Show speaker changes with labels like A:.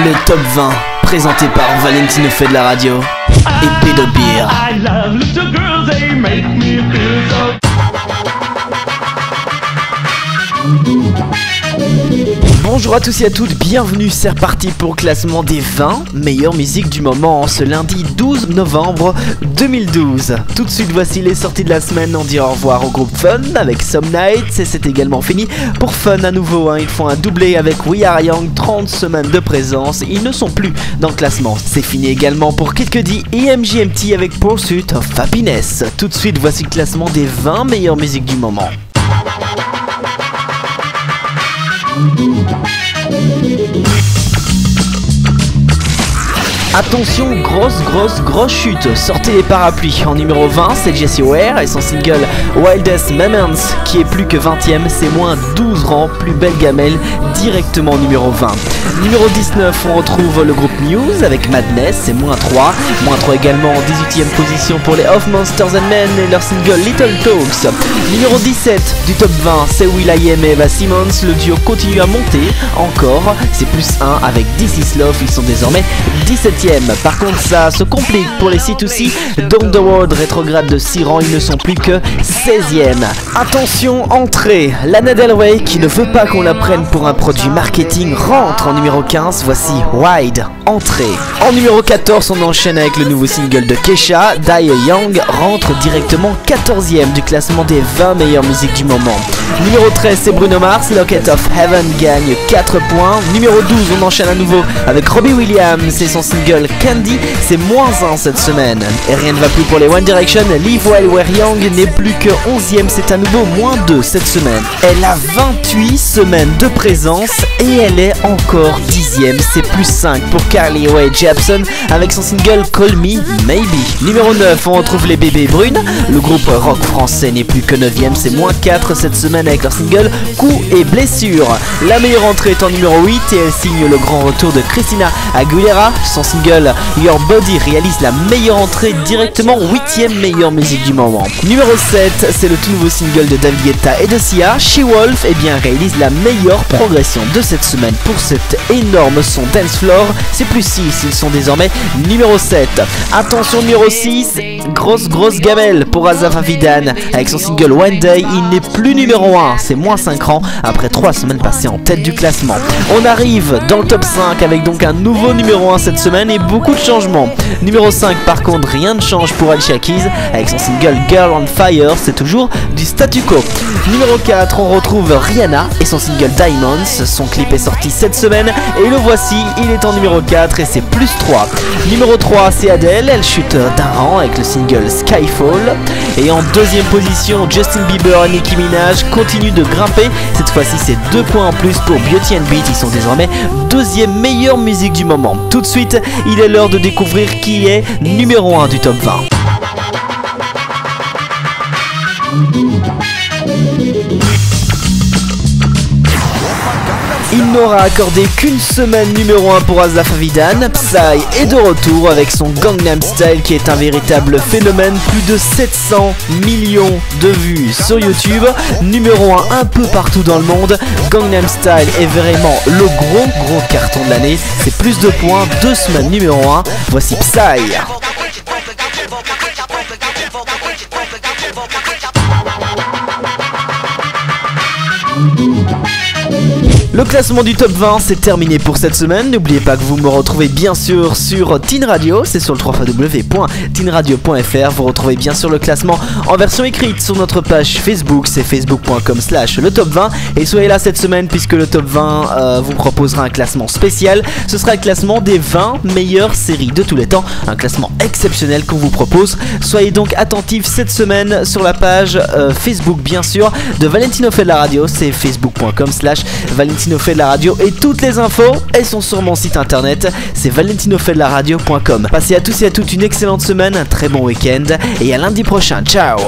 A: Le top 20, présenté par Valentino fait de la radio et P de Beer.
B: I love little girls, they make me feel so.
A: Bonjour à tous et à toutes, bienvenue, c'est reparti pour le classement des 20 meilleures musiques du moment ce lundi 12 novembre 2012. Tout de suite, voici les sorties de la semaine. On dit au revoir au groupe Fun avec Some Nights et c'est également fini pour Fun à nouveau. Ils font un doublé avec We Are Young, 30 semaines de présence. Ils ne sont plus dans le classement. C'est fini également pour Kid Cudi et MGMT avec Pursuit of Happiness. Tout de suite, voici le classement des 20 meilleures musiques du moment. Attention, grosse chute, sortez les parapluies. En numéro 20, c'est Jessie Ware et son single Wildest Moments qui est plus que 20ème, c'est moins 12 rangs, plus belle gamelle, directement numéro 20. Numéro 19, on retrouve le groupe Muse avec Madness, c'est moins 3 également en 18ème position pour les Of Monsters and Men et leur single Little Talks. Numéro 17 du top 20, c'est will.i.am et Eva Simmons, le duo continue à monter encore, c'est plus 1 avec This Is Love, ils sont désormais 17ème. Par contre, ça se complique pour les C2C. Down the World rétrograde de 6 rangs, ils ne sont plus que 16ème. Attention, entrée. Lana Del Rey, qui ne veut pas qu'on la prenne pour un produit marketing, rentre en numéro 15. Voici Wide, entrée. En numéro 14, on enchaîne avec le nouveau single de Kesha, Die Young, rentre directement 14ème du classement des 20 meilleures musiques du moment. Numéro 13, c'est Bruno Mars, Locket of Heaven gagne 4 points. Numéro 12, on enchaîne à nouveau avec Robbie Williams et son single Candy, c'est moins 1 cette semaine. Et rien ne va plus pour les One Direction, Live While We're Young n'est plus que 11ème, c'est à nouveau moins 2 cette semaine. Elle a 28 semaines de présence et elle est encore 10ème, c'est plus 5 pour Carly Rae Jepsen avec son single Call Me Maybe. Numéro 9, on retrouve les Bébés Brunes, le groupe rock français n'est plus que 9ème, c'est moins 4 cette semaine avec leur single Coups et Blessures. La meilleure entrée est en numéro 8 et elle signe le grand retour de Christina Aguilera, son single Your Body réalise la meilleure entrée directement 8ème meilleure musique du moment. Numéro 7, c'est le tout nouveau single de David Guetta et de Sia, She Wolf, et bien réalise la meilleure progression de cette semaine pour cet énorme son dance floor, c'est plus 6, ils sont désormais numéro 7. Attention, numéro 6, grosse gamelle pour Asaf Avidan avec son single One Day, il n'est plus numéro 1, c'est moins 5 rangs après 3 semaines passées en tête du classement. On arrive dans le top 5 avec donc un nouveau numéro 1 cette semaine et beaucoup de changements. Numéro 5, par contre, rien ne change pour Alicia Keys avec son single Girl on Fire, c'est toujours du statu quo. Numéro 4, on retrouve Rihanna et son single Diamonds, son clip est sorti cette semaine et le voici, il est en numéro 4 et c'est plus 3. Numéro 3, c'est Adele, elle chute d'un rang avec le single Skyfall. Et en deuxième position, Justin Bieber et Nicki Minaj continuent de grimper, cette fois-ci c'est 2 points en plus pour Beauty and Beat, ils sont désormais deuxième meilleure musique du moment. Tout de suite, il est l'heure de découvrir qui est numéro 1 du top 20. Il n'aura accordé qu'une semaine numéro 1 pour Asaf Avidan. Psy est de retour avec son Gangnam Style qui est un véritable phénomène. Plus de 700 millions de vues sur YouTube. Numéro 1 un peu partout dans le monde. Gangnam Style est vraiment le gros carton de l'année. C'est plus de points, 2 semaines numéro 1. Voici Psy. Le classement du top 20 c'est terminé pour cette semaine. N'oubliez pas que vous me retrouvez bien sûr sur Teen Radio, c'est sur le www.teenradio.fr. Vous retrouvez bien sûr le classement en version écrite sur notre page Facebook, c'est facebook.com/le top 20. Et soyez là cette semaine puisque le top 20 vous proposera un classement spécial. Ce sera le classement des 20 meilleures séries de tous les temps, un classement exceptionnel qu'on vous propose. Soyez donc attentifs cette semaine sur la page Facebook bien sûr de Valentino fait de la radio, c'est facebook.com/Valentino fait de la radio et toutes les infos elles sont sur mon site internet, c'est valentinofait-de-la-radio.com. Passez à tous et à toutes une excellente semaine, un très bon week-end et à lundi prochain, ciao.